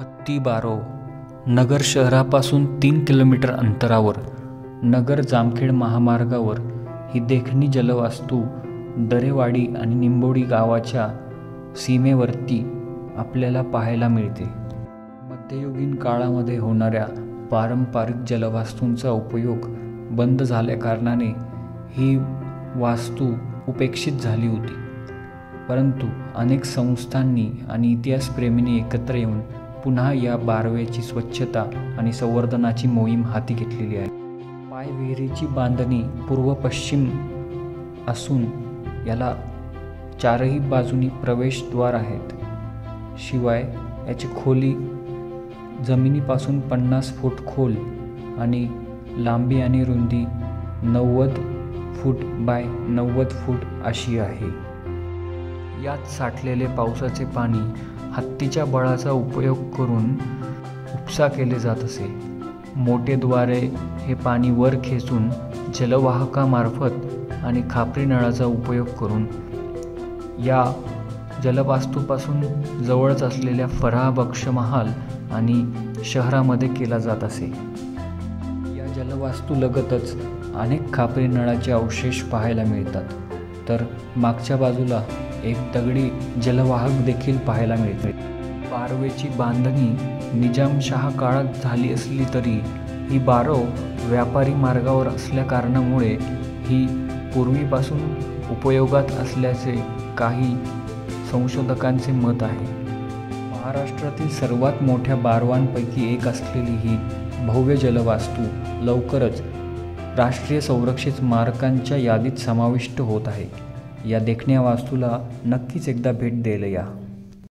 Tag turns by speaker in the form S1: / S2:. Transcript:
S1: हत्ती बारव नगर शहरापासून 3 किलोमीटर अंतरावर नगर जामखेड महामार्गावर ही देखणी जलवास्तू दरेवाडी आणि निंबोडी गावाच्या सीमेवरती आपल्याला पाहायला मिळते. मध्ययुगीन काळामध्ये होणाऱ्या पारंपरिक जलवास्तूंचा उपयोग बंद झाल्याकारणाने ही वास्तू उपेक्षित झाली होती. परंतु अनेक संस्थांनी आणि इतिहासप्रेमींनी एकत्र येऊन पुन्हा या बारवेची स्वच्छता आणि संवर्धनाची मोहीम हाती घेतलेली आहे. पायविहिरीची बांधणी पूर्व पश्चिम असून याला चारही बाजूनी प्रवेशद्वार आहेत. शिवाय याची खोली जमिनीपासून 50 फूट खोल आणि लांबी आणि रुंदी 90 फूट बाय 90 फूट अशी आहे. यात साठलेले पावसाचे पाणी हत्तीच्या बळाचा उपयोग करून उपसा केले जात असे. मोठे द्वारे हे पाणी वर खेचून जलवाहकामार्फत आणि खापरी नळाचा उपयोग करून या जलवास्तूपासून जवळच असलेल्या फराह बख्श महाल आणि शहरामध्ये केला जात असे. या जलवास्तूलगतच अनेक खापरी नळाचे अवशेष पाहायला मिळतात. तर मागच्या बाजूला एक दगडी जलवाहक देखील पाहायला मिळते. बारवेची बांधणी निजामशाह काळात झाली असली तरी ही बारव व्यापारी मार्गावर असल्या कारणामुळे ही पूर्वीपासून उपयोगात असल्याचे काही संशोधकांचे मत आहे. महाराष्ट्रातील सर्वात मोठ्या बारवांपैकी एक असलेली ही भव्य जलवास्तू लवकरच राष्ट्रीय संरक्षित स्मारकांच्या यादीत समाविष्ट होत आहे. या देखण्या वास्तूला नक्कीच एकदा भेट द्यायला या.